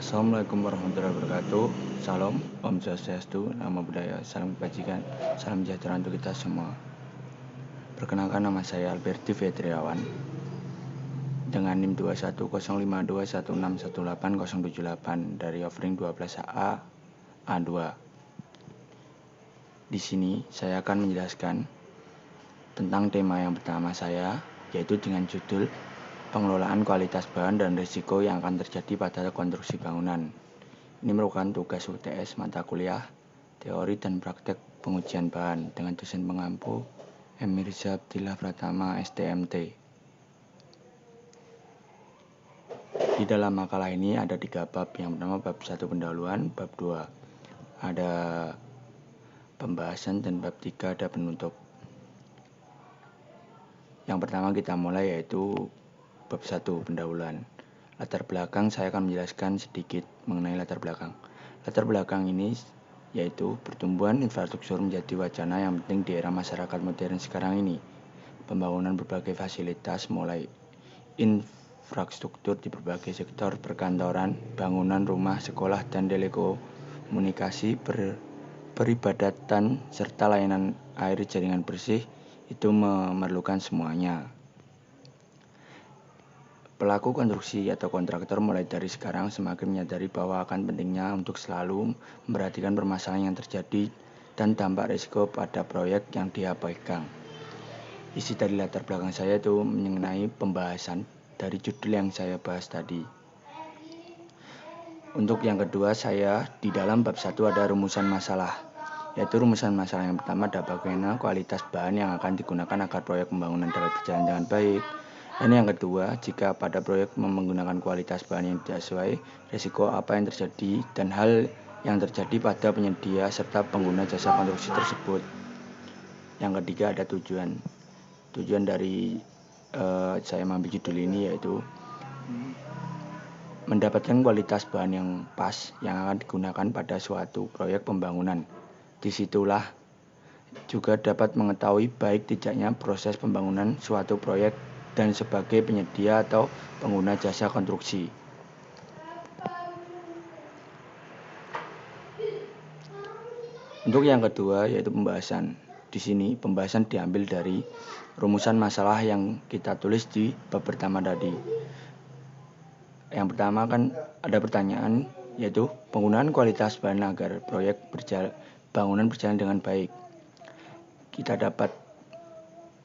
Assalamualaikum warahmatullahi wabarakatuh. Salam, Om Swastiastu, Namo Buddhaya, salam kebajikan, salam sejahtera untuk kita semua. Perkenalkan, nama saya Alberti Fetriawan dengan NIM 210521618078 dari offering 12A A2. Di sini saya akan menjelaskan tentang tema yang pertama saya, yaitu dengan judul pengelolaan kualitas bahan dan risiko yang akan terjadi pada konstruksi bangunan. Ini merupakan tugas UTS mata kuliah teori dan praktek pengujian bahan dengan dosen pengampu M. Mirza Abdillah Pratama STMT. Di dalam makalah ini ada 3 bab. Yang pertama bab 1 pendahuluan, bab 2 ada pembahasan, dan bab 3 ada penutup. Yang pertama kita mulai, yaitu bab 1 pendahuluan. Latar belakang, saya akan menjelaskan sedikit mengenai latar belakang. Latar belakang ini yaitu pertumbuhan infrastruktur menjadi wacana yang penting di era masyarakat modern sekarang ini. Pembangunan berbagai fasilitas mulai infrastruktur di berbagai sektor perkantoran, bangunan rumah, sekolah, dan telekomunikasi, peribadatan, serta layanan air, jaringan bersih itu memerlukan semuanya. Pelaku konstruksi atau kontraktor mulai dari sekarang semakin menyadari bahwa akan pentingnya untuk selalu memperhatikan permasalahan yang terjadi dan dampak risiko pada proyek yang dia pegang. Isi dari latar belakang saya itu mengenai pembahasan dari judul yang saya bahas tadi. Untuk yang kedua, saya di dalam bab 1 ada rumusan masalah, yaitu rumusan masalah yang pertama ada bagaimana kualitas bahan yang akan digunakan agar proyek pembangunan dapat berjalan dengan baik. Dan yang kedua, jika pada proyek menggunakan kualitas bahan yang tidak sesuai, risiko apa yang terjadi dan hal yang terjadi pada penyedia serta pengguna jasa konstruksi tersebut. Yang ketiga ada tujuan. Tujuan dari saya mengambil judul ini yaitu mendapatkan kualitas bahan yang pas yang akan digunakan pada suatu proyek pembangunan. Disitulah juga dapat mengetahui baik tidaknya proses pembangunan suatu proyek dan sebagai penyedia atau pengguna jasa konstruksi. Untuk yang kedua yaitu pembahasan. Di sini pembahasan diambil dari rumusan masalah yang kita tulis di bab pertama tadi. Yang pertama kan ada pertanyaan, yaitu penggunaan kualitas bahan agar proyek bangunan berjalan dengan baik. Kita dapat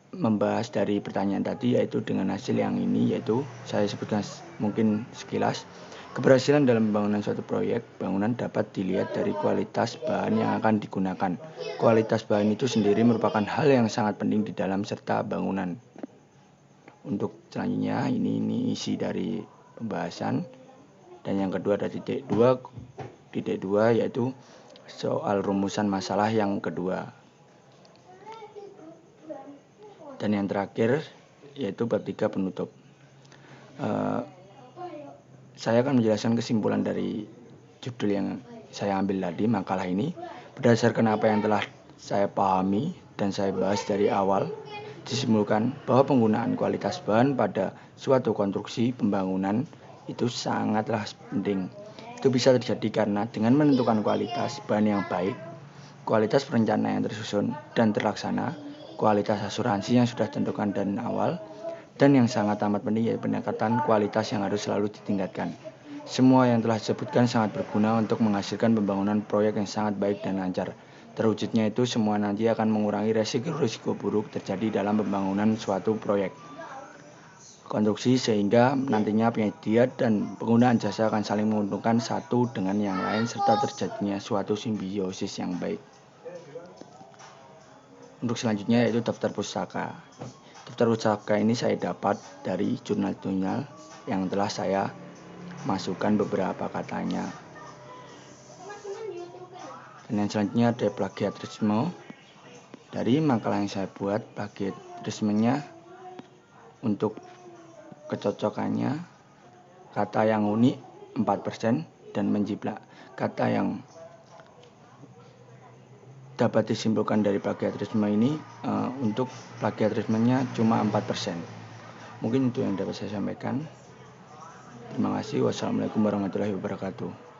membahas dari pertanyaan tadi, yaitu dengan hasil yang ini, yaitu saya sebutkan mungkin sekilas. Keberhasilan dalam pembangunan suatu proyek bangunan dapat dilihat dari kualitas bahan yang akan digunakan. Kualitas bahan itu sendiri merupakan hal yang sangat penting di dalam serta bangunan. Untuk selanjutnya ini isi dari pembahasan. Dan yang kedua ada titik 2 yaitu soal rumusan masalah yang kedua. Dan yang terakhir yaitu bab 3 penutup. Saya akan menjelaskan kesimpulan dari judul yang saya ambil tadi, makalah ini. Berdasarkan apa yang telah saya pahami dan saya bahas dari awal, disimpulkan bahwa penggunaan kualitas bahan pada suatu konstruksi pembangunan itu sangatlah penting. Itu bisa terjadi karena dengan menentukan kualitas bahan yang baik, kualitas perencanaan yang tersusun dan terlaksana, kualitas asuransi yang sudah ditentukan dari awal, dan yang sangat amat penting yaitu peningkatan kualitas yang harus selalu ditingkatkan. Semua yang telah disebutkan sangat berguna untuk menghasilkan pembangunan proyek yang sangat baik dan lancar. Terwujudnya itu semua nanti akan mengurangi risiko buruk terjadi dalam pembangunan suatu proyek konstruksi, sehingga nantinya penyedia dan penggunaan jasa akan saling menguntungkan satu dengan yang lain serta terjadinya suatu simbiosis yang baik. Untuk selanjutnya yaitu daftar pustaka. Daftar pustaka ini saya dapat dari jurnal-jurnal yang telah saya masukkan beberapa katanya. Dan yang selanjutnya ada plagiarisme. Dari makalah yang saya buat, plagiarismenya untuk kecocokannya, kata yang unik 4% dan menjiplak. Kata yang dapat disimpulkan dari plagiarisme ini untuk plagiarismenya cuma 4%. Mungkin itu yang dapat saya sampaikan. Terima kasih. Wassalamualaikum warahmatullahi wabarakatuh.